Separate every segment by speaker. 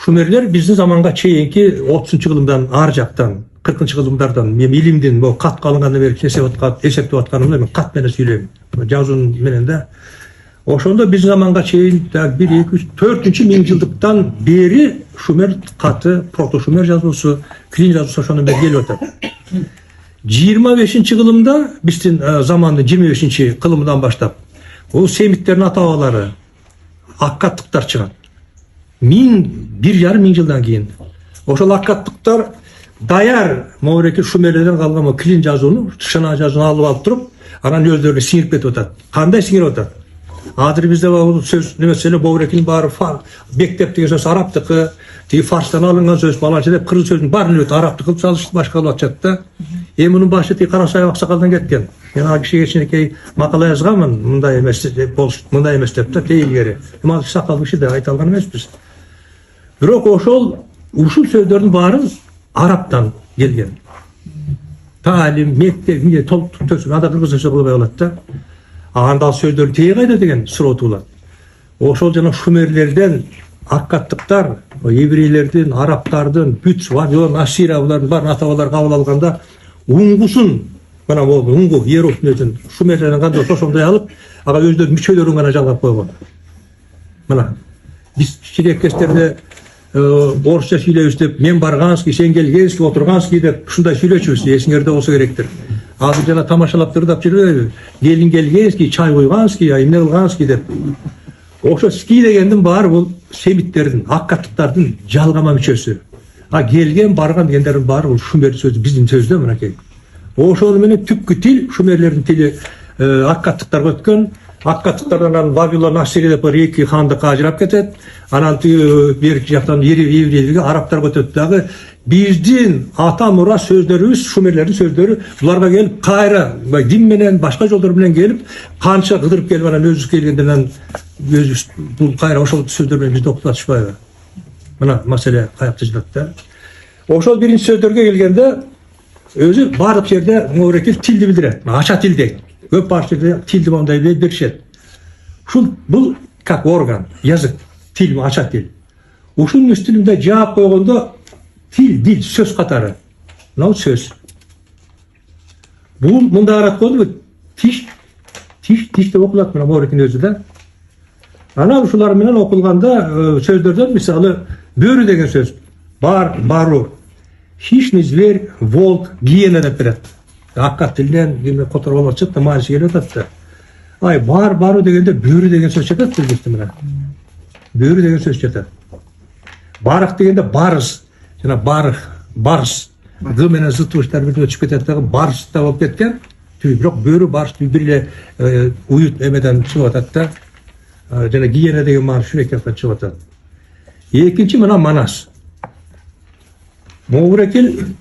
Speaker 1: Шумерлер биздин заманга чейинки 30 кылымдан ар жактан 40 кылымдардан мен илимдин бул кат калынгандан бери эсептеп атканымда мен кат менен сүйлөйм. Жазуун менен да. Ошондо биздин заманга чейин 1, 2, 3, 4-чү миңжылдыктан бери шумер каты, протошумер жазуусу, клин жазуусу ошондон бери келип атат. 25-кылымда биздин замандын 25-кылымынан баштап бул семиттердин ата-бабалары аккаттыктар чыгат. 1,5 жылдан кийин ошол аккаттыктар даяр моорекил шумерлерден калган клин жазууну, шына жазууну алып туруп, анан өздөрүнө сиңирип кетип атат. Кандай сиңирип атат? Азыр бизде бул сөз немеселе моорекилдин баары бектеп деген сөз арабтыкы, тиги фарстан алынган сөз баланча деп кыргыз сөзүнүн баарын өтүп арабтыкы кылып салышып башка кылып атышат да. Мунун башы тиги Карасай аксакалдан кеткен. Мен ал кишиге кичинекей макала жазганмын, мындай эмес мындай эмес деп да, тейилгери. Ал сакал киши да айта алган эмеспиз. Бирок ушул сөздөрдүн баары арабтан келген. Талим, мектеп, ада кыргыз сөзү кылбай калат да. Анда сөздөрдүн тээ кайда деген суроо туулат. Ошол жана шумерлерден аккаттыктар, еврейлердин, арабтардын, бүт, вавилон, ассирия булардын баарын ата-бабалар кабыл алганда уңгусун, мына бул уңгу иероглифтердин шумерлерден кандай ошондой алып, ага өздөрүнүн мүчөлөрүн гана жалгап койгон. Мына биз кичинекестерде орусча сүйлөйбүз деп, мен барганский, сен келгенский, отурганский деп ушундай сүйлөчүбүз, эсиңерде болсо керектир. Азыр жана тамашалап тырдап жүрбөйбү? Келин келгенский, чай куйганский, эмне кылганский деп. Ошо ски дегендин баары бул семиттердин, аккаттыктардын жалгама мүчөсү. Келген, барган дегендердин баары бул шумер сөзү, биздин сөздө мынакей. Ошол менен түпкү тил, шумерлердин тили аккаттыктарга өткөн. Аккаттыктардан Вавилон, Ассирия деп эки хандык ажырап кетет. Анан берки жактан еврейлерге, арабтарга өтөт дагы. Биздин ата мура сөздөрүбүз, шумерлердин сөздөрү буларга келип кайра дин менен, башка жолдор менен келип, канча кыдырып келип анан өзүбүз келгенден өзүбүз бул кайра ошол сөздөр менен бизди окутатышпайбы? Мына маселе каякта жатат да. Ошол биринчи сөздөргө келгенде өзү баардык жерде моорекил тилди билдирет. Ача тил дейт. Көп башкырда тилди мондай беришет. Ушул бул как орган, язык, тил, ача тил. Ушунун үстүнүндө жаап койгондо тил, дил, сөз катары. Мына сөз. Бул мындай карап койдубу? Тиш деп окулат мына моорекилдин өзү да. Анан ушулар менен окулганда сөздөрдөн мисалы бөрү деген сөз. Бару. Хищный зверь, волк, гиена деп берет. Аккат тилден которуп алып атышат да, мааниси келип атат да. Бару дегенде бөрү деген сөз жатат бизде мына. Бөрү деген сөз жатат. Барык дегенде барыс, жана барс. Г менен зыттыштар бирге өтүп кетет дагы, барс да болуп кеткен. Бирок бөрү барс бир эле уют эмеден чыгып атат да. Жана гиена деген маани шүректен чыгып атат. Экинчи мына манас. Моорекил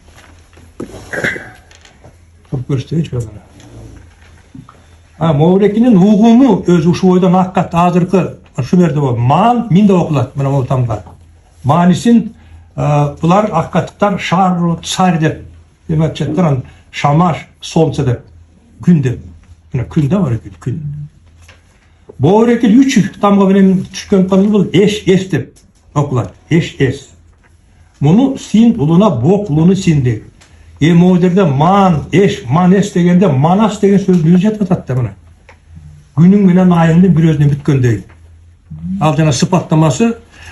Speaker 1: моорекилдин угуму өзү ушул бойдон аккат азыркы шумерде болот. Ман мин деп окулат мына бул тамга. Маанисин булар аккаттыктар шар, царь деп эметчеттер, шамаш, солнце деп, күн деп. Мына күн да бар күн. Моорекил 3 тамга менен түшкөн тамга бул эш деп окулат. Эш. Муну син улуна бок, улуну синди. Могу жерде ман, эш, манес дегенде манас деген сөздү жатып атат да мына. Күнүң менен айыңдын бир өзүнөн бүткөндөй. Ал жана сыпаттамасы,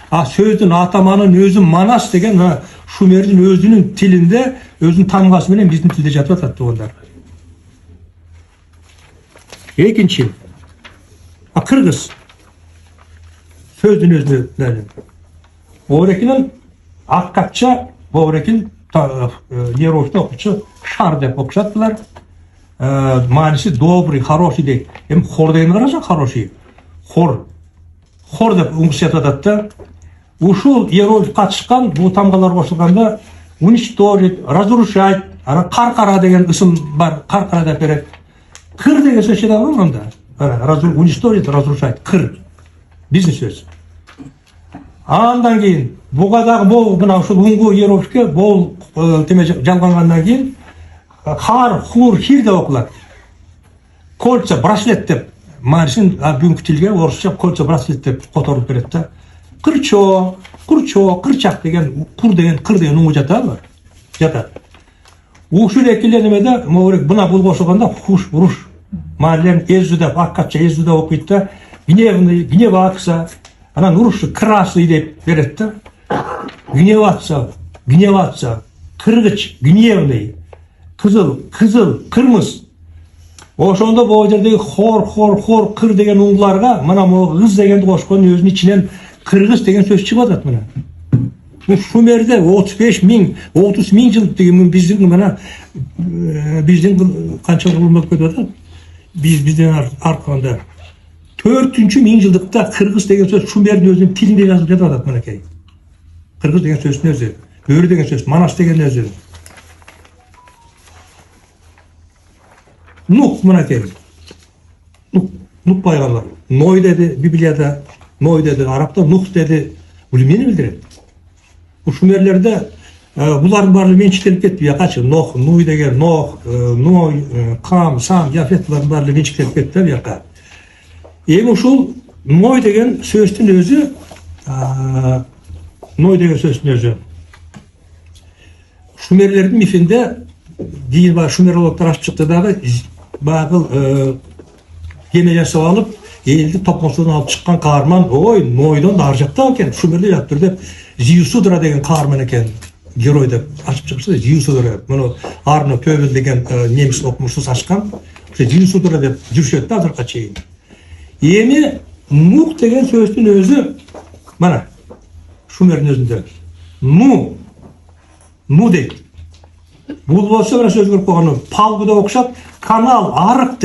Speaker 1: сөздүн атаманын өзү манас деген шумердин өзүнүн тилинде, өзүнүн тамгасы менен биздин тилде жатып атат тугандар. Экинчи, кыргыз сөздүн өзүнө моорекилин аккатча моорекил иероглифте окучу шар деп окушат булар. Мааниси добрый, хороший дейт. Хор дегенди карасаң, хороший. Хор деп уңгусуп атат да. Ушул иероглиф катышкан бул тамгалар кошулганда уничтожить, разрушать, анан каркара деген ысым бар, каркара деп берет. Кыр деген сөз жатат го мында. Уничтожить, разрушать, кыр. Биздин сөз. Андан кийин буга дагы бул мына ушул уңгу иероглифке бул теме жалгангандан кийин хур, хир деп окулат. Кольца, браслет деп. Маанисин бүгүнкү тилге орусча кольца, браслет деп которуп берет да. Кырчо, Kırçak degen, kır degen uğu jatar var. Jatar. Uşul ekillenmede Movrek buna bul koşulganda huş vuruş. Mahallen ezdüde, akkatça ezdüde okuyup da günev atsa, anan uruşu kıraslı deyip veretti. Günev atsa, kırgıç, günevli, kızıl, kırmız. Oşonda bu jerdegi hor kır degen uğularga mana bu kız degendi koşkonun özünün içinden kırgız degen söz çıkıp atat mana. Bu Şumer'de 35 bin, 30 bin yıl degen bizden mana bizden kança kurulmak kötü atat. Bizden arkanda 4. bin yıllıkta kırgız degen söz Şumer'in özünün tilinde yazılıp atat mana kay. Kırgız degen sözün özü, böğrü degen söz, manas degen özü. Nuh buna kelim. Nuh paygamber. Noy dedi Biblia'da, Noy dedi Arap'ta, Nuh dedi. Bu neyini bildirir? Bu Şumerlerde buların barı mençiklenip ketmiyor. Kaçı? Nuh degen, Noy, Kam, Sam, Yafet buların barı mençiklenip ketmiyor. Yaka. Uşul Noy degen sözün özü, Şumerlerin mifinde değil var Şumerologlar açıp çıktı dağı bağıl geme jasap alıp eldi topmasından alıp çıkkan kahraman oy Noy'dan da arjapta eken Şumerli yaptırdı Ziusudra degen kahraman eken geroyda açıp çıksa Ziusudra bunu Arno Pöbel degen nemis okumuşsuz açkan Ziusudra dep жүрüşөт azırqa çeyin. Emi Nuh degen sözün özü mana Şumer'in özünde Nu deydi. Bul bolsa bir söz görüp koyganı palgıda okşap kanal arık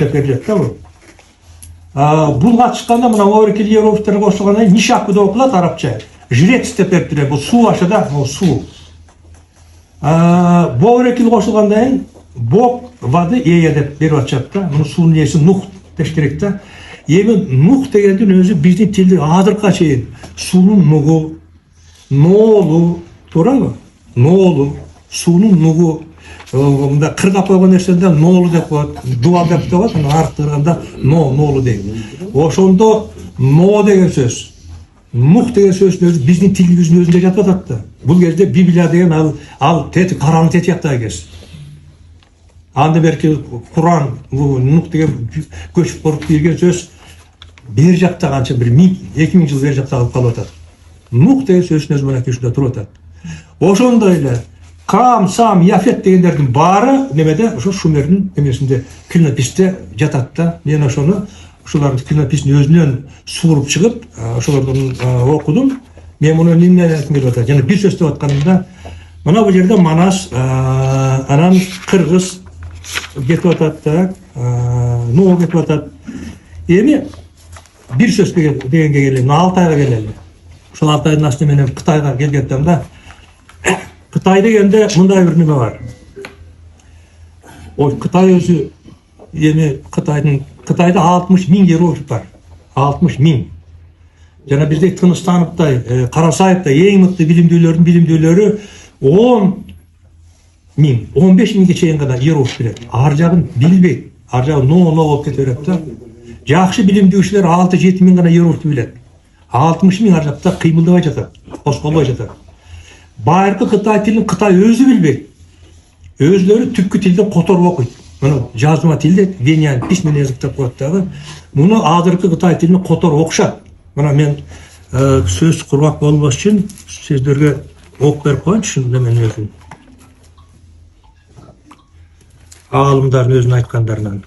Speaker 1: dep verilet da bu. Bulga çıkkanda mına Movrikil Yerovitleri koşulganda nişakıda okulat Arapça. Jrets dep veriptiler. Bu su aşağıda o su. Movrikil koşulganda bok vadı eye dep verip atacakta. Bunu suun iyesi Nuh deşkerekte. Emi Nuh degendin özü bizden tildi adırqa çeyin. Suunun nugu, noğulu, doğru mu? Noğulu, suunun nugu, kırga koygan nersende noğulu dep koyat, dual dep koyat, arttırganda noğulu deyil. Oşonda no degen söz, Nuh degen sözün özü bizden tilimizin özünde jatat attı. Bu gezde Biblia degen al karanı teti yaptı gez. Anda belki Kur'an, Nuh degen göçüp korup birgen söz bir jakta kança bir 2000 yıl bir jakta alıp kalıp atat. Nuh degen sözün özü mana keşinde turup atat. Oşonda öyle Kam, Sam, Yafet degenlerдің bari nemede şu Şumer'in nemesinde Kilnapiste jatatta. Men oşonu şuların Kilnapistin özünden suğurup çıkıp şulardan okudum. Men bunu nimden aytım kelip atat. Yani bir söz dep atkanımda mana bu yerde Manas, anan Kırgız getip atat da, Nuh getip atat. Emi bir söz degenge gelelim, Altayga gelelim. Şu Altay'ın aslında menen Kıtayga gelgettimde Kıtay degende mınday bir nime var. O Kıtay özü emi Kıtayda 60 bin yeroglif var. 60 bin. Jana bizde Tınıstanıpta, Karasayıpta eң mыкты bilimdүүлөрү 10 bin, 15 binge çeyin kadar yeroglif bilet. Ar jagын bilbeyt. Ar jagı no bolуп kete berет da. Жакшы билимдүүчүлөр 6-7 bin gana yeroglif bilet. 60 bin ar jакта кыймылдабай жатат, козголбой жатат. Bayırkı Kıtay tilini Kıtay özü bilbeyt. Özleri tüpkü tilde kotorup okuyt. Bunu жазма tilde Venyan pismen yazıkta koyatdağı. Bunu adırkı Kıtay tilini kotorup okşat. Buna men söz kurmak bolbos için sizlerge ok berip koyun şunu men özüm. Alımdardın özünün aytkanlarынан.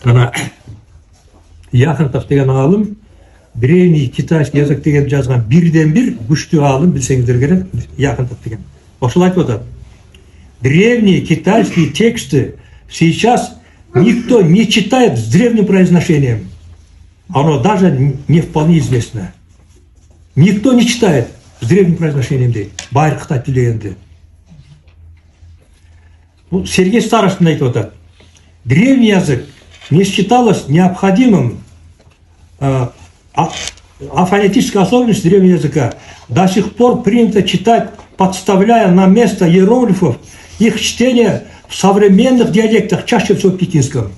Speaker 1: Ana Яхонтов деген алым древний китайский язык деген жазган бирден бир күчтүү алым билсеңиздер керек Яхонтов деген. Ошол айтып атат. Древние китайские тексты сейчас никто не читает с древним произношением. Оно даже не вполне известно. Никто не читает с древним произношением дейт. Байыр Кытай тили дегенди. Бул Сергей Старостин айтып атат. Древний язык не считалось необходимым а фонетическая особенность древнего языка до сих пор принято читать, подставляя на место иероглифов их чтение в современных диалектах, чаще всего в пекинском.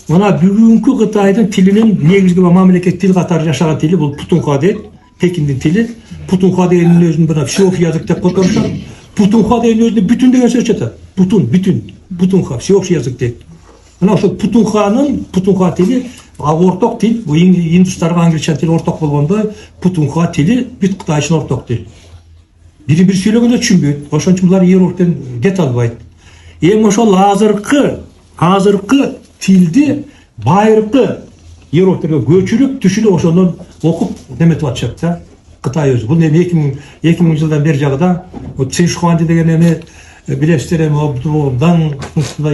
Speaker 1: Мына бүгүнкү Кытайдын тилинин негизги мамлекет тил катары жашаган тили бул Путунхва дейт. Пекиндин тили. Путунхва дегендин өзүн мына всеобщий язык деп которушат. Путунхва деген өзүндө бүтүн деген сөз жатат. Бүтүн. Путунхва всеобщий язык дейт. Мына ошол Путунхва тили орток тил. Бул индустарга англичан тили орток болгондой, Путунхва тили бүт Кытай үчүн орток тил. Бири-бири сүйлөгөндө түшүнбөйт. Ошон үчүн булар иероглифтен кете албайт. Эми ошол азыркы тилди байыркы иероглифтерге көчүрүп, түшүнүп, ошондон окуп неметип атышат да. Кытай өзү. Бул эми 2000 жылдан бери жагыда Цин Шихуанди деген эми билесиздер, эми Абдулдан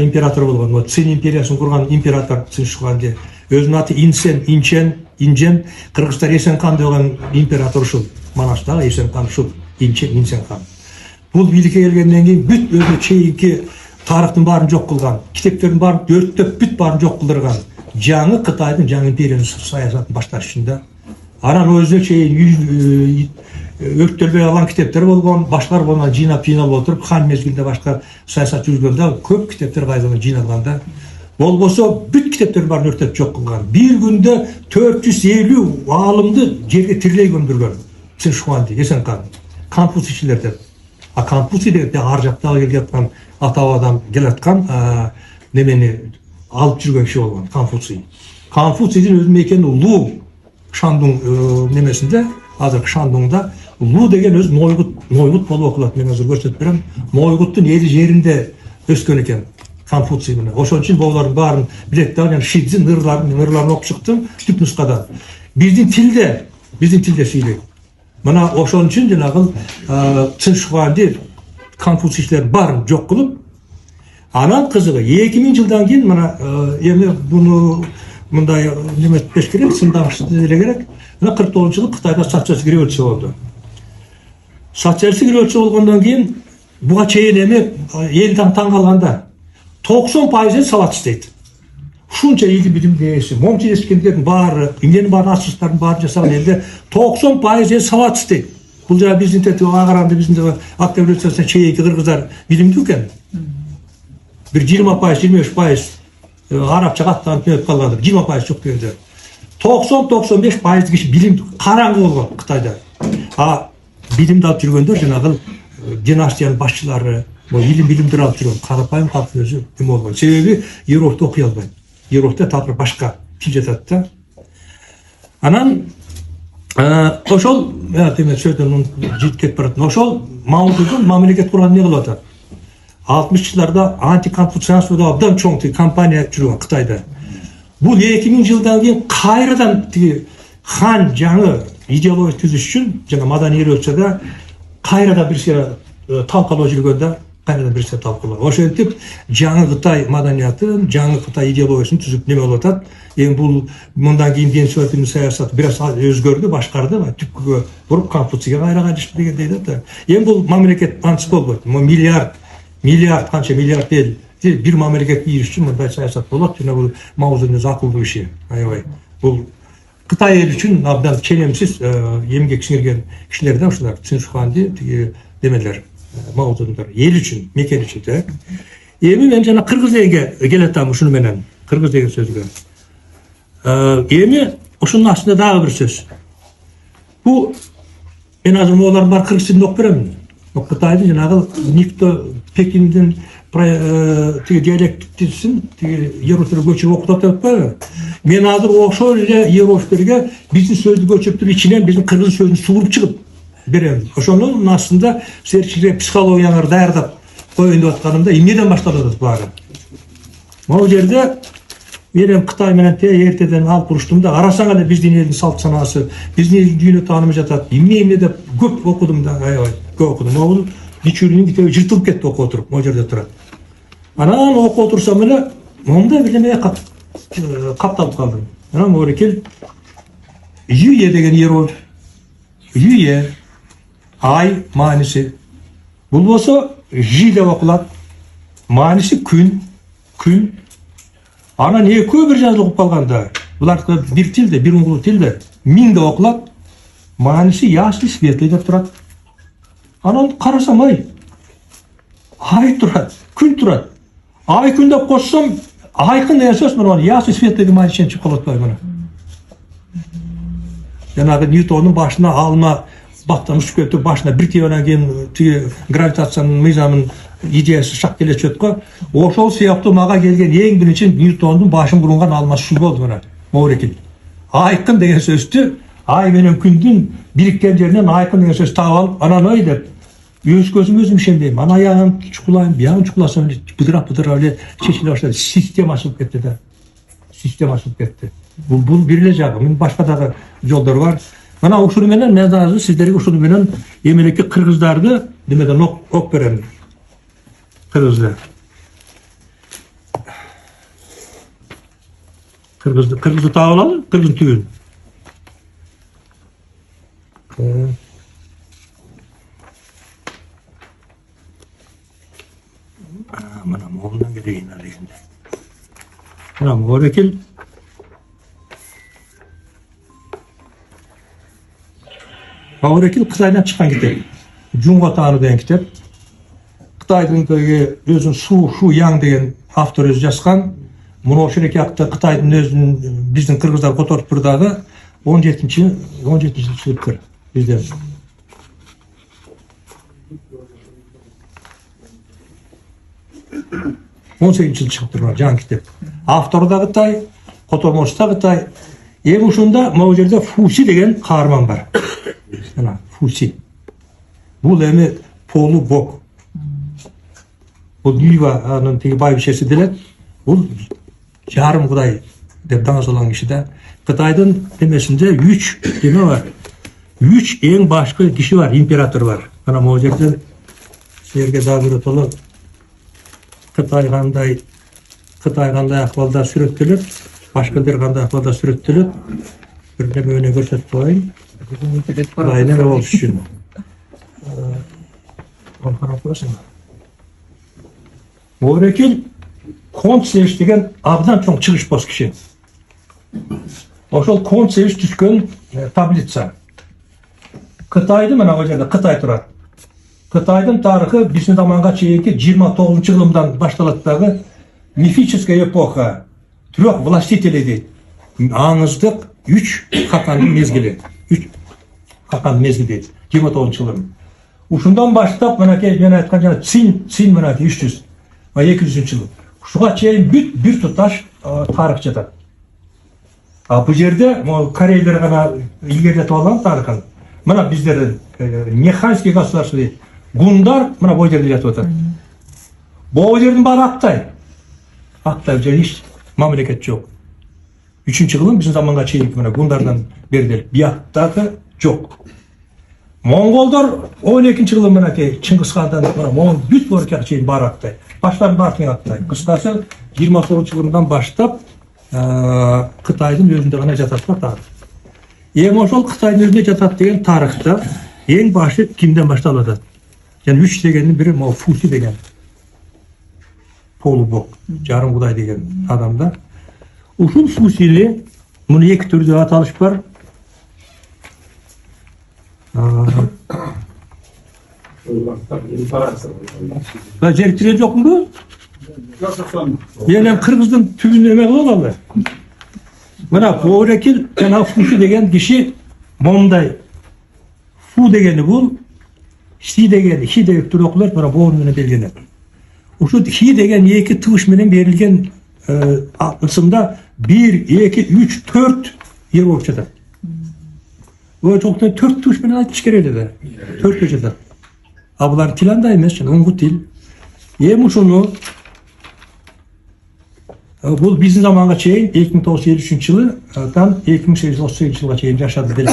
Speaker 1: император болгон. Цин империясын курган император Цин Шихуанди. Өзүнүн аты Инчен, кыргыздар Эсенхан деген император ушул. Манаштагы Эсенхан ушул Инчен-хан. Бул бийликке келгенден кийин бүт өзү чейинки тарыхтын баарын жок кылган, китептердин баарын өрттөп бүт баарын жок кылдырган жаңы Кытайдын жаңы империянын саясатын башташ үчүн да. Анан өзүнө чейин өрттөлбөй калган китептер болгон, башкалар буну жыйнап отуруп, хан мезгилинде башка саясат жүргөндө көп китептер кайрадан жыйналган да. Болбосо бүт китептердин баарын өртөп жок кылган. Бир күндө 450 аалымды жерге тирилей көмдүргөн. Цин Шихуанди, Эсенхан, Конфуцийчилер деп. А Конфуций деген ар жактагы келип аткан ата-бабадан келаткан немени алып жүргөн киши болгон Конфуций. Конфуцийдин өзү мекени Лу Шандун немесинде, азыр Шандуңда Лу деген өзү Нойгут болуп окулат. Мен азыр көрсөтүп берем. Нойгуттун эли жеринде өскөн экен Конфуций менен. Ошон үчүн булардын баарын билет да, жана Шидзин ырларын окуп чыктым түп нускадан. Биздин тилде сүйлөйт. Мына ошон үчүн жанагы Цин Шихуанди Конфуцийчилердин баарын жок кылып, анан кызыгы 2000 жылдан кийин мына эми буну мындай неметпеш керек, сындагыш деле керек. Мына 49-жылы Кытайда социалистик революция болду. Социалистик революция болгондон кийин буга чейин эми эл таң калганда 90% сабат иштейт. Ушунча илим билимди ээси, момчу эскендердин баары, эмненин баарын ачыштардын баарын жасаган элде 90% сабат иштейт. Бул жана биздин тетиги караганда биздин Октябрь революциясына чейинки кыргыздар билимдүү экен. Бир 20-23% арабча каттанып өтүп калгандыр. 20% жок дегенде. 90-95% киши билимдүү, караңгы болгон Кытайда. А билимди алып жүргөндөр жанагы династиянын башчылары, илим билимдер алып жүргөн карапайым калктын өзү эме болгон. Себеби иероглифти окуй албайт. Иероглифте такыр башка тил жатат да. Анан ошол эме сөздөн жетип барат. Ошол Маудун мамлекет курган эмне кылып атат? 60-жылдарда антиконфуцианство деп абдан чоң компания жүргөн Кытайда. Бул 2000 жылдан кийин кайрадан тиги хан жаңы идеология түзүш үчүн жана маданий революцияда кайрадан бирсе талкалоо жүргөндө кайрадан бирсе талкалоо. Ошентип жаңы Кытай маданияты, жаңы Кытай идеологиясын түзүп неме болуп атат. Эми бул мындан кийин Дэн Сяопиндин саясаты бир аз өзгөрдү, башкарды, түпкүгө буруп Конфуцийге кайра кайтышты дегендей да. Эми бул мамлекет антис болбойт. Миллиард канча миллиард эл бир мамлекет ийиш үчүн мындай саясат болот. Жана бул Маудун өзү акылдуу киши. Аябай. Бул Кытай эл үчүн абдан ченемсиз эмгек сиңирген кишилер да ушулар. Цин Шихуанди тиги демелер, Маудундар эл үчүн, мекен үчүн да. Эми мен жана кыргыз элге келатам ушуну менен. Кыргыз деген сөзгө. Эми ушунун астында дагы бир сөз. Бу мен азыр могулардын бар кыргыз тилин окуп беремин. Кытайдын жанагы никто Пекиндин тиги диалектисин тиги иероглифтерге көчүрүп окутат деп атпайбы? Мен азыр ошол эле иероглифтерге биздин сөздү көчүрүп ичинен биздин кыргыз сөзүн сугуруп чыгып берем. Ошонун астында силер психологияңарды даярдап коеюн деп атканымда эмнеден башталып атат баары? Могу жерде мен Кытай менен эртеден алып уруштум да, карасаң эле биздин элдин салт санаасы, биздин элдин дүйнө таанымы жатат. Эмне деп көп окудум да, аябай көп окудум. Могу Бичуринин китеби жыртылып кетти окуп отуруп, могу жерде турат. Анан окуп отурсам эле момундай бир неме капталып калдым. Анан могу кел Юе деген иероглиф. Юе ай мааниси. Бул болсо жи деп окулат. Мааниси күн. Анан экөө бир жазылып калганда, булар бир тилде, бир уңгулуу тилде миң деп окулат. Мааниси ясный светлый деп турат. Анан карасам ай турат, күн турат. Ай күн деп кошсом Aykın degan söz bunu Yasu Svet'teki maçın çıkılatpay bunu. Janağı Newton'un başına alma baktan uçup ketip başına bir tiyona keyin gravitatsiyanın mizamın ideyasi şak kele çötkö. Oşol siyaptı maga gelgen eң birinci Newton'un başın kurungan alması şu boldu buna. Maurekil. Aykın degan sözdü ay menen kündün birikкен жеринен aykın degan söz taап alıp anan öy dep өз көзім өзім ішемдеймін. Ана аяғын чукулайм, бияғын чукуласам быдырап эле чечиле баштады. Система ашылып кетти да. Система ашылып кетти. Бул бир эле жагы. Мен башка дагы жолдор бар. Мына ушуну менен мен азыр сиздерге ушуну менен эмелекке кыргыздарды немеден ок берем. Кыргызды таап алалы, кыргыздын түбүн. Mana moğoldan gideyim arayında. Mana Maurekil Kıtaydan çıkan kitap. Jungo Tanrı degan kitap. Kıtaydan özün Su Yang degan avtor özü yazgan. Bunu oşun eki akta Kıtaydan özünün bizden Kırgızlar kotortup bir dağı 17. sınıftır bizden. 18 yıl çıkıp durlar can kitap. Avtoru da Kıtay, kotormosu da Kıtay. Eң ушунда могу жерде Фуси деген каарман бар. Ana Фуси. Бул эми Полу Бог. Бул Ниванын теги байбишеси делет. Бул жарым кудай деп даңазалган киши да. Кытайдын эмесинде 3 эме бар. 3 эң башкы киши бар, император бар. Ana могу жерде силерге дагы бир толо Kıtay kандай akvalda сүрөттөлөт, başka bir kандай akvalda сүрөттөлөt. Bir de böyle gösterip koyayım. Aynen öyle olsun. Onu karap koyasın. Maurekil Kontsevich деген abdan çok çıkış bas kişi. Oşol Kontsevich düşkön tablitsa. Kıtaydı mı o жерде Kıtay turar. Kıtay'ın tarihi bizim zamanga çeyinki 29. yılından başladı dağı mifическая эпоха трех властителей deydi. Аңыздық 3 Hakan'ın mezgili. 3 Hakan'ın mezgili deydi. 29. yılın. Uşundan başlap ben aytkan jana Çin mana 300 ve 200. yıl. Şuga çeyin bir tutaş tarih жатат. Bu yerde Koreyler gana ilgili olan tarihın. Mana bizlerin Mexanский государство deydi. Gundar mana bu yerde жатып атат. Bu yerдің bari Aktay bu yerde hiç memleket yok. 3. yılın bizim zamanga çeyinki mana Gundardan beri biyattagı yok. Mongoldor 12. yılın mana Çingis Han'dan mana Mongol büt borkak çeyin bari Aktay. Başların bartın Aktay. Kıskası 29. yılından başlap Kıtay'ın özünde gana jatatlar tarih. Eң ошол Кытайдын өзүнө жатат деген тарыхта эң башы кимден башталып атат? Yani 3 degenin biri Fusi деген. Полу Бог, жарым кудай деген адамда. Ушул Фусили, муну эки түрдө аталыш бар. Жериктире жокму? Эnem Kırgızdын түбүнө эме кылып алды. Mana Maurekil jana Fusi деген kişi monday. Fu degeni bul, Hi degeni, Hi deyip tur okular, mana bu menен belgilenет. Uşu Hi degen eki tığış menен berilgen ısımda 1, 2, 3, 4 yer bolup жатат. Bu çoktan 4 tığış menен aytыш керек эле. 4 жатат. Bular til андай эмес, оңгу тил. Эми ушуну bu bizim zamanga çeyin 1953 yıldan 1838 yılga çeyin yaşadı dedik.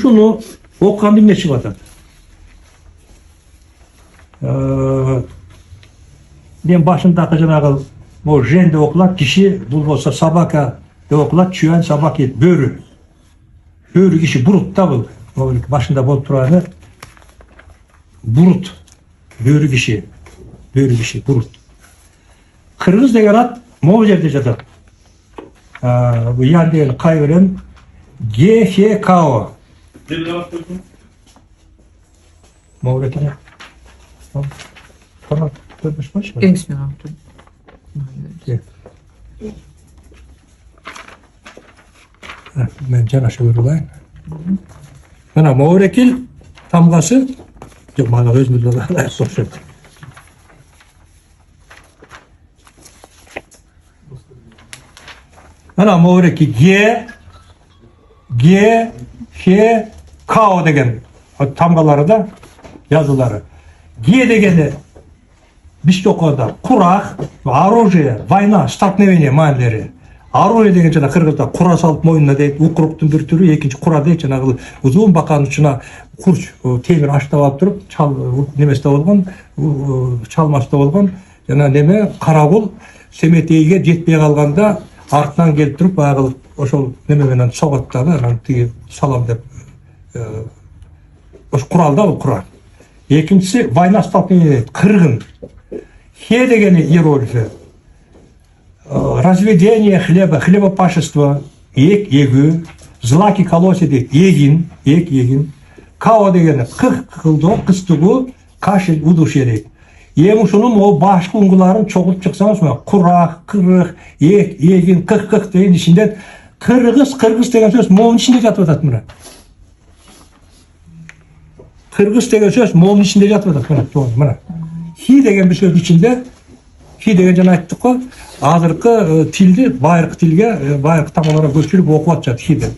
Speaker 1: Şunu okuyan bir ne çıkardı? Ben başındaki janağı o jen de okulat kişi bu olsa sabaka de okulat çüyen sabak et börü. Börü kişi burut da bu. Başında bol turanı burut. Börü kişi burut. Kırgız деген ат могу жерде жатат. Bu yan деген кайбирен GFKO. Maurekil. Tamam. Görmüş mü? Men janaşa görülayın. Mana Mavrekil tamgası yok bana öz bildiler sosyal. Mana Mavrekil G, H, K degen tamgaları da yazıları. G degeni Bishtokoda kurak, оружие, война, столкновение manileri. Оружие деген жана кыргызда кура салып моюнуна дейт, укруктун бир түрү, экинчи кура дейт, жанагы узун баканын учуна курч темир аштап алып туруп, неместе болгон, чалмашта болгон, жана неме карагул семетейге жетпей калганда артынан келип туруп, баягы ошол неме менен согот дагы, анан тиги салам деп ошо курал да бул кура. Экинчиси война столкновение дейт, кыргын. Хе дегени иероглифи. Разведение хлеба, хлебопашество, егу, злаки колоси дейт, егин. Као дегени кылдоо, кыстыгуу, кашель, удушье дейт. Эми ушунун могу башкы уңгуларын чогулуп чыксаңыз, курак, кырык, егин, кык деген ичинде кыргыз деген сөз могунун ичинде жатып атат мына. Кыргыз деген сөз могунун ичинде жатып атат мына. Хи деген bir söz içinde, hi деген жана айттык го, азыркы тилди байыркы тилге, байыркы тамгаларга көчүрүп окуп атышат hi деп.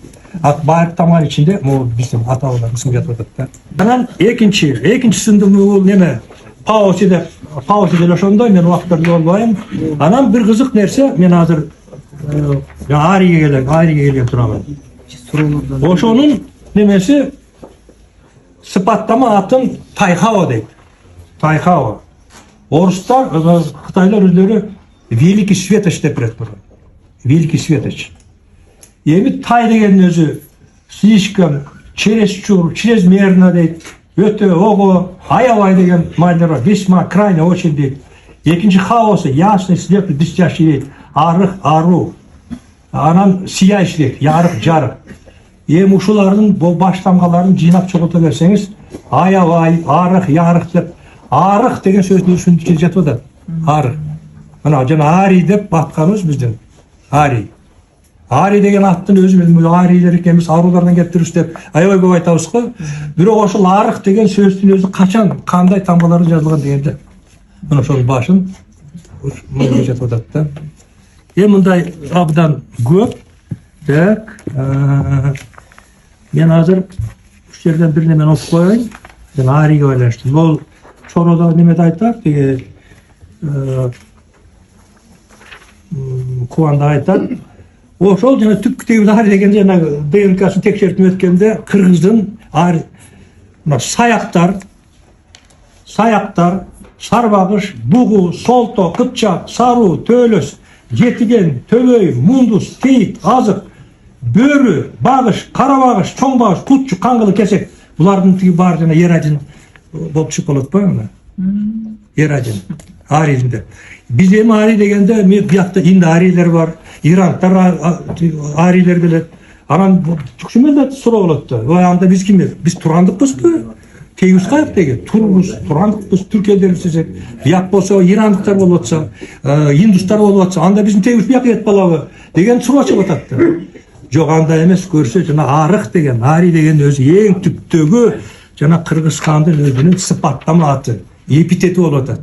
Speaker 1: Байыркы тамганын ичинде могу биздин аталар кысым жатып атат да. Анан экинчисинде бул неме пауси деп ошондой мен убактарды болбойм. Анан бир кызык нерсе, мен азыр Ариге келген турамын. Ошонун немеси сыпаттама атын Тайхао дейт. Тайхао. Орыстар, Кытайлар өздөрү Великий Светоч деп берет буну. Великий Светоч. Эми тай дегендин өзү слишком, чересчур, чрезмерно дейт. Өтө ого, аябай деген майлар бар. Весьма, крайне, очень дейт. Экинчи хаосы, ясный, светлый, блестящий дейт. Арык, ару. Анан сияющий дейт. Ярык, жарык. Эми ушулардын баш тамгаларын жыйнап чогулта берсеңиз, аябай, арык, ярык деп. Арык деген сөздүн ушунча жатып атат. Арык. Мына жана Ари деп атканыбыз биздин. Ари деген аттын өзү биз Арилер экенбиз, арулардан келиптирбиз деп аябай көп айтабыз го. Бирок ошол арык деген сөздүн өзү качан, кандай тамгаларда жазылган дегенде. Мына ошол башын мындай жатып атат да. Мындай абдан көп. Так. Мен азыр уш жерден бир неме окуп коеюн. Мен Ариге байланыштуу. Бул Чорода немеде айтар, тиги Кубанда айтар. Ошол жана түпкү Ари деген жана ДНК-сын текшертип өткөндө кыргыздын мына саяктар, сарбагыш, бугу, солто, кыпчак, саруу, төлөс, жетиген, төбөй, мундус, тейит, азык, бөрү, багыш, кара багыш, чоң багыш, кутчу, каңгылы, кесек. Булардын тиги баары жана Ерajin болуп чыгып калат го. Ерajin, Арилинде. Биз эми Ари дегенде биякта инде Арилер бар, Ирандар Арилер билет. Анан чукшумен да суроо болот да. Ой, анда биз ким? Биз турандыкпызбы? Тегиз кайык деген. Турандыкпыз, түркелербиз десек. Бияк болсо ирандыктар болуп атса, индустар болуп атса, анда биздин тегиз бияк эт балабы деген суроо чыгып атат да. Жок, анда эмес, көрсө жана арык деген, Ари деген өзү эң түптөгү жана Кыргызстандын өзүнүн сыпаттама аты, эпитети болуп атат.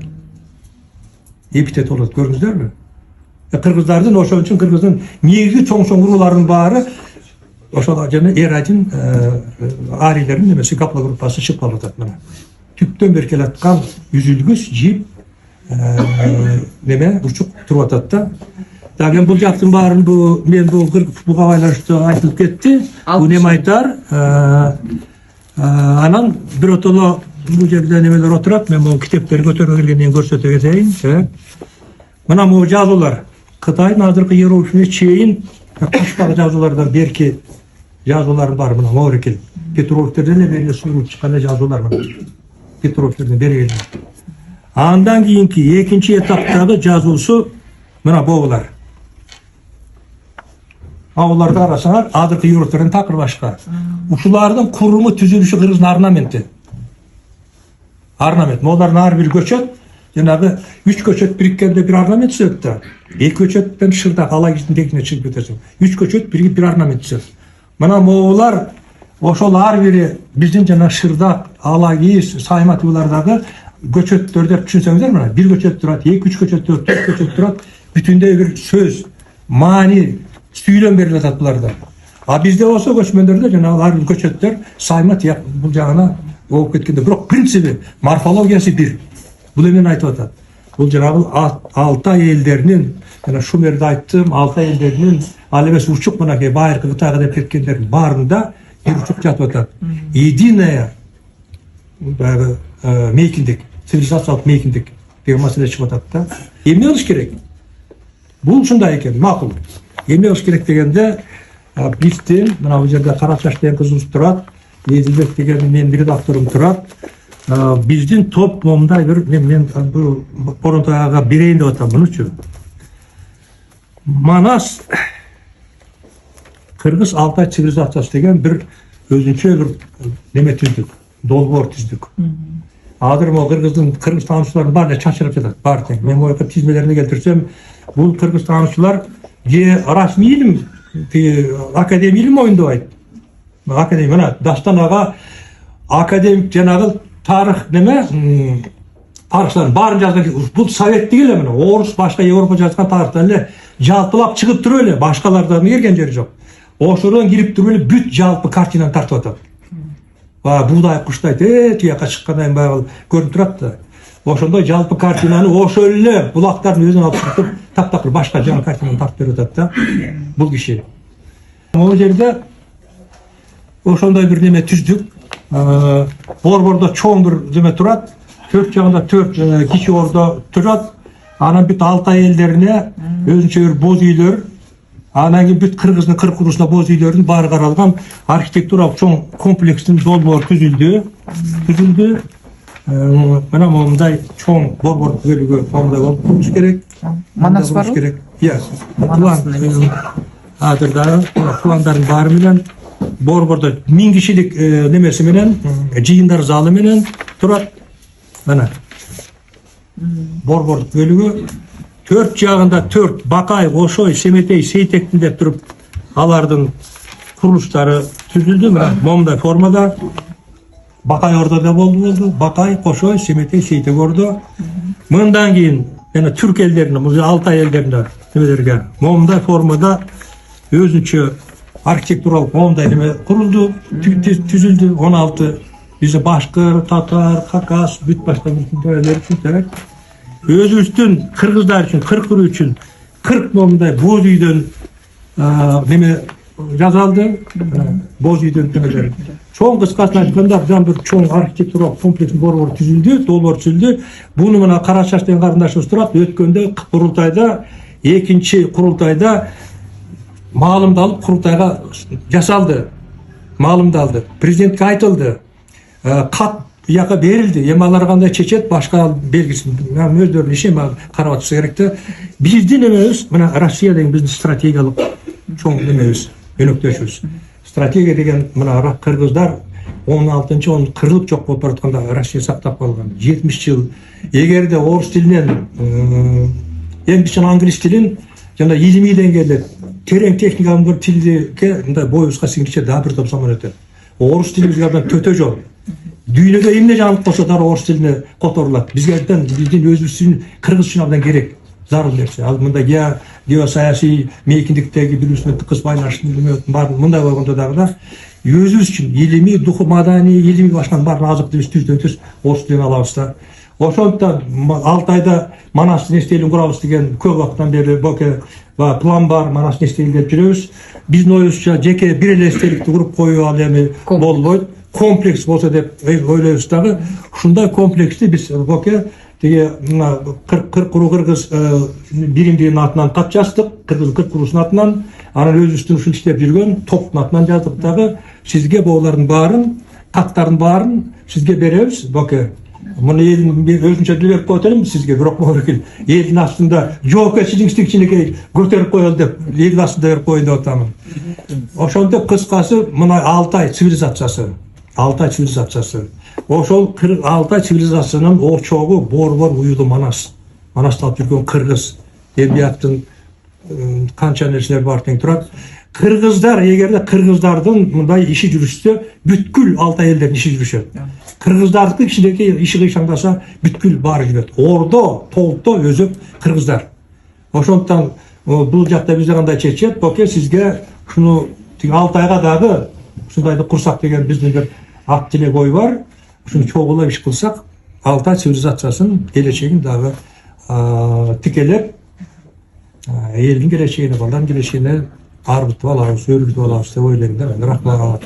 Speaker 1: Эпитет болот, көрдүңүздөрбү? Кыргыздардын ошон үчүн Кыргыздын негизи чоң урууларынын баары ошол жана Ерajin Арилердин немеси гаплогруппасы чыгып калып атат мына. Түптөн бери келаткан үзүлгүч жип неме учук туруп атат да. Дагы бул жактын баарын буга байланыштуу айтылып кетти. Бул неме айтар? Анан бир отоло бул жерде немелер отурат. Мен бул китептерди көтөрүп келгенден көрсөтө кетейин. Мына бул жазуулар Кытайдын азыркы иероглифине чейин кашпагы жазуулардан берки жазуулар бар. Мына Маврекил Петровтерден эле сүрүп чыккан жазуулар мына. Петровтерден бери келген. Андан кийинки экинчи этаптагы жазуусу мына бугулар. Ауларды карасаңар, азыркы иероглифтерден такыр башка. Ушулардын куруму, түзүлүшү Кыргыздын орнаменти. Орнамент. Молардын ар бир көчөт, Janagı 3 köçet birikkende bir ornament söp da. 2 köçetten şırdak alagizin tekine çıkıp ketersin. 3 köçet bir ornament söp. Mana moğollar oşol har biri bizdin jana şırdak, alagiz, saymatыбылардагы köçötlerdi düşünsеңizdер mana. 1 köçet turat, 2-3 köçet turat, 4 köçet turat. Bütünde bir söz, mani, süйлem berilip atat bularda. A bizde olsa göçmenderde janagı har bir köçetler saymat yap bu jagına болуп кеткенде, бирок принципи, морфологиясы бир. Бул эмен айтып атат. Бул жанагы Алтай элдеринин, жана Шумерди айттым, Алтай элдеринин ал эмес урчук мынакей байыркы Кытайга деп кеткендердин баарында бир урчук жатып атат. Единая баягы мейкиндик, цивилизациялык мейкиндик деген маселе чыгып атат да. Эмне кылыш керек? Бул ушундай экен, макул. Эмне кылыш керек дегенде, биздин мына бул жерде Кара чач деген кызыбыз турат. Еділбек деген мен редакторым турат. Биздин топ момундай бир мен бул Боронтойга берейин деп атам муну үчүн. Манас Кыргыз Алтай цивилизациясы деген бир өзүнчө бир неме түздүк, долбоор түздүк. Азыр могу кыргыз таануучулардын баары чачырап жатат, баары тең. Мен могу тизмелерине келтирсем, бул кыргыз таануучулар же расмий илим, академия илим моюндабайт. Академик мына Дастанага академик жанагы тарых неме тарыхчылардын баарын жазган. Бул советтик эле мына орус башка Европа жазган тарыхтан эле жалпылап чыгып туруп эле башкалардан келген жери жок. Ошодон кирип туруп эле бүт жалпы картинаны тартып атат. Буудай куштайт, тияка чыккандан баягы көрүнүп турат да. Ошондой жалпы картинаны ошол эле булактардын өзүнө алып чыгып таптакыр башка жаңы картинаны тартып берип атат да. Бул киши. Могу жерде ошондой бир неме түздүк. Борбордо чоң бир неме турат. 4 жагында 4 кичи ордо турат. Анан бүт Алтай элдерине өзүнчө бир боз үйлөр, анан кийин бүт Кыргыздын 40 курушуна боз үйлөрдүн баары каралган архитектуралык чоң комплекстин долбоор түзүлдү. Мына момундай чоң борбор бөлүгү момундай болуп туруш керек.
Speaker 2: Манас барбы?
Speaker 1: Иә. Азырда пландардын баары менен борбордо 1000 кишилик немеси менен, жыйындар залы менен турат. Мына борбордук бөлүгү 4 жагында 4 Бакай, Ошой, Семетей, Сейтектин деп туруп алардын курулуштары түзүлдү. Мына момундай формада Бакай ордо да болду. Бакай, Кошой, Семетей, Сейтек ордо. Мындан кийин жана түрк элдерине, Алтай элдерине немелерге момундай формада өзүнчө архитектуралык момундай неме курулду, түзүлдү. 16 бизде башкыр, татар, хакас, бүт башка элдер үчүн өзүбүздүн кыргыздар үчүн 40 куру үчүн 40 момундай боз үйдөн неме жазалды. Боз үйдөн немелер. Чоң кыскасын айтканда бир чоң архитектуралык комплекс борбор түзүлдү, долбоор түзүлдү. Буну мына Кара чач деген карындашыбыз турат. Өткөндө курултайда, экинчи курултайда маалымдалып курултайга жасалды. Маалымдалды. Президентке айтылды. Кат яка берилди. Эми алар кандай чечет, башка белгисин өздөрүнүн ишин карап атышса керек да. Биздин эмебиз, мына Россия деген биздин стратегиялык чоң эмебиз, өнөктөшүбүз. Стратегия деген мына кыргыздар 16-он кырылып жок болуп баратканда Россия сактап калган. 70 жыл. Эгерде орус тилинен эң кичине англис тилин жана илимий деңгээлде терең техникалык бир тилге мындай боюбузга сиңирче дагы бир топ самолет. Орус тилибизге абдан төтө жол. Дүйнөдө эмне жаңылык болсо дагы орус тилине которулат. Бизге биздин өзүбүздүн кыргыз үчүн абдан керек, зарыл нерсе. Ал мындай геосаясий мейкиндиктеги бири-бирисине тыкыз байланыштын баарын мындай болгондо дагы да өзүбүз үчүн илимий, духу, маданий, илимий башканын баарын азык түз түз орус тилин алабыз да. Ошондуктан Алтайда Манастын эстелигин курабыз деген көп убакыттан бери боке план бар, Манастын эстелигин деп жүрөбүз. Биздин оюбузча жеке бир эле эстеликти куруп коюу ал эми болбойт. Комплекс болсо деп ойлойбуз дагы. Ушундай комплексти биз боке тиги 40 куру кыргыз биримдигинин атынан кат жаздык, кыргыз 40 курусунун атынан, анан өзүбүздүн ушул иштеп жүргөн топтун атынан жаздык дагы. Сизге булардын баарын, каттардын баарын сизге беребиз боке. Муну элдин өзүнчө дил берип коет элем сизге, бирок могу элдин астында жоопкерчиликтик кичинекей көтөрүп коелу деп элдин астында берип коеюн деп атамын. Ошондо кыскасы мына Алтай цивилизациясы Алтай цивилизациясы. Ошол Алтай цивилизациясынын очогу бор уюлу Манас. Манасты алып жүргөн кыргыз. Эдебияттын канча нерселер бар тең турат. Кыргыздар, эгерде кыргыздардын мындай иши жүрүшсө, бүткүл Алтай элдеринин иши жүрүшөт. Кыргыздардыкы кичинекей иши кыйшаңдаса, бүткүл баары жүрөт. Ордо, Толто, Өзөк кыргыздар. Ошондуктан бул жакта бизде кандай чечет, боке сизге ушуну Алтайга дагы ушундайды курсак деген биздин бир ак тилек ой бар. Ушуну чогулап иш кылсак, Алтай цивилизациясынын келечегин дагы тикелеп, элдин келечегине, балдардын келечегине арбытып алабыз, өргүтүп алабыз деп ойлойм да мен. Рахмат.